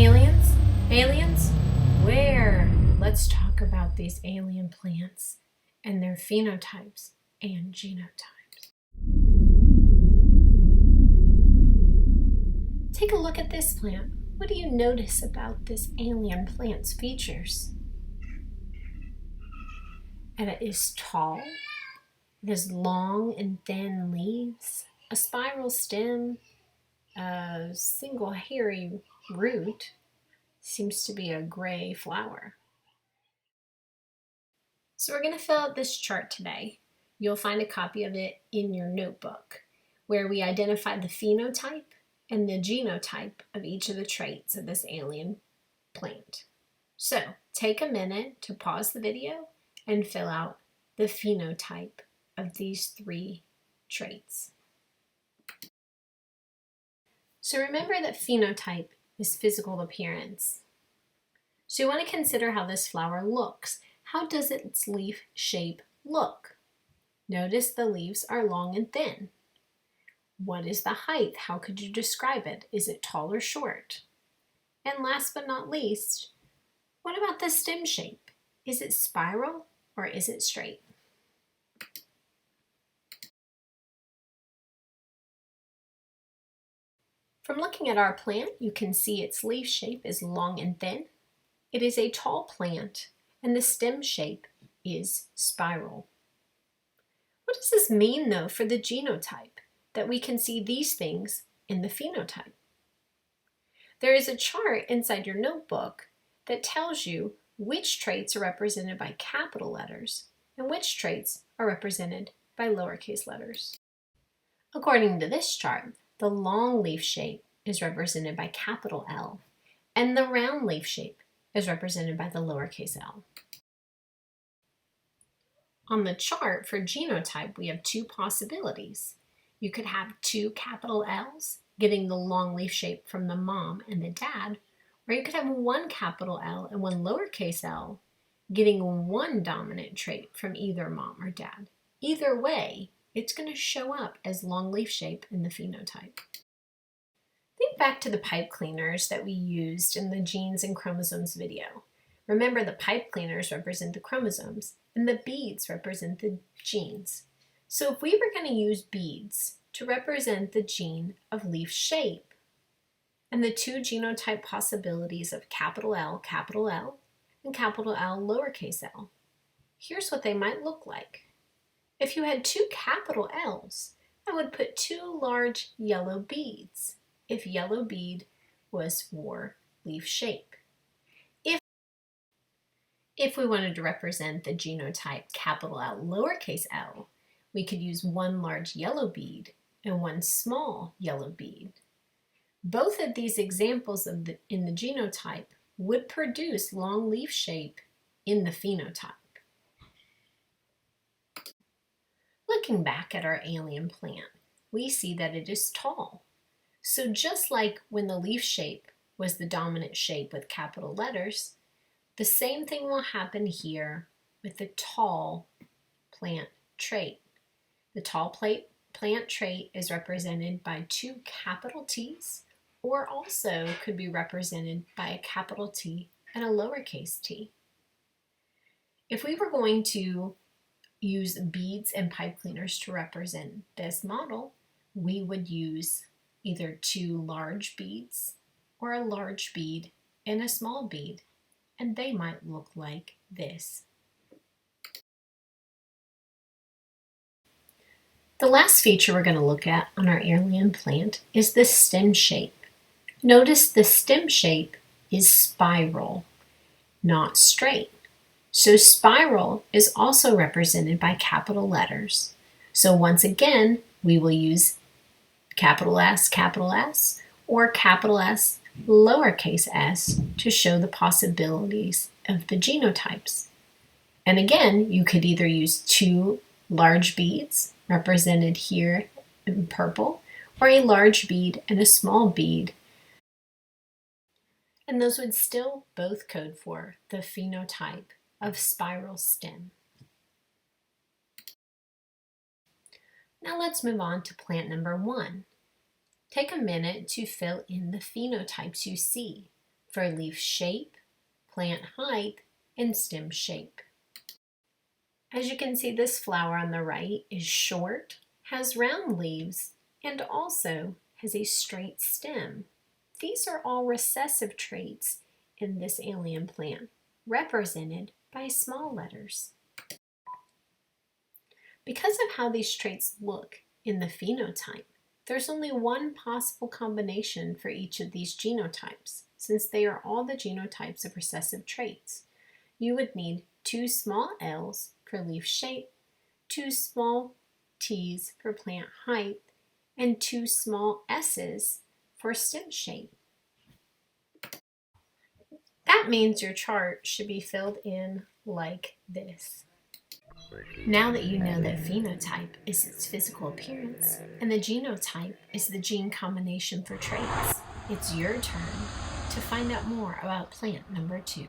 Aliens? Aliens? Where? Let's talk about these alien plants and their phenotypes and genotypes. Take a look at this plant. What do you notice about this alien plant's features? And it is tall. It has long and thin leaves, a spiral stem, a single hairy root. Seems to be a gray flower. So we're going to fill out this chart today. You'll find a copy of it in your notebook, where we identify the phenotype and the genotype of each of the traits of this alien plant. So take a minute to pause the video and fill out the phenotype of these three traits. So remember that phenotype is physical appearance. So you want to consider how this flower looks. How does its leaf shape look? Notice the leaves are long and thin. What is the height? How could you describe it? Is it tall or short? And last but not least, what about the stem shape? Is it spiral or is it straight? From looking at our plant, you can see its leaf shape is long and thin. It is a tall plant, and the stem shape is spiral. What does this mean, though, for the genotype, that we can see these things in the phenotype? There is a chart inside your notebook that tells you which traits are represented by capital letters and which traits are represented by lowercase letters. According to this chart, the long leaf shape is represented by capital L, and the round leaf shape is represented by the lowercase l. On the chart for genotype, we have two possibilities. You could have two capital L's, getting the long leaf shape from the mom and the dad, or you could have one capital L and one lowercase l, getting one dominant trait from either mom or dad. Either way, it's going to show up as long leaf shape in the phenotype. Think back to the pipe cleaners that we used in the genes and chromosomes video. Remember, the pipe cleaners represent the chromosomes and the beads represent the genes. So if we were going to use beads to represent the gene of leaf shape and the two genotype possibilities of capital L, and capital L, lowercase l, here's what they might look like. If you had two capital L's, I would put two large yellow beads if yellow bead was for leaf shape. If we wanted to represent the genotype capital L, lowercase l, we could use one large yellow bead and one small yellow bead. Both of these examples in the genotype would produce long leaf shape in the phenotype. Looking back at our alien plant, we see that it is tall. So just like when the leaf shape was the dominant shape with capital letters, the same thing will happen here with the tall plant trait. The tall plant trait is represented by two capital T's, or also could be represented by a capital T and a lowercase t. If we were going to use beads and pipe cleaners to represent this model, we would use either two large beads or a large bead and a small bead, and they might look like this. The last feature we're going to look at on our alien plant is the stem shape. Notice the stem shape is spiral, not straight. So spiral is also represented by capital letters. So once again, we will use capital S, or capital S, lowercase s, to show the possibilities of the genotypes. And again, you could either use two large beads, represented here in purple, or a large bead and a small bead. And those would still both code for the phenotype of spiral stem. Now let's move on to plant number 1. Take a minute to fill in the phenotypes you see. for leaf shape, plant height, and stem shape. As you can see, this flower on the right is short, has round leaves, and also has a straight stem. These are all recessive traits in this alien plant, represented by small letters. Because of how these traits look in the phenotype, there's only one possible combination for each of these genotypes, since they are all the genotypes of recessive traits. You would need 2 small L's for leaf shape, 2 small t's for plant height, and 2 small s's for stem shape. That means your chart should be filled in like this. Now that you know that phenotype is its physical appearance and the genotype is the gene combination for traits, it's your turn to find out more about plant number 2.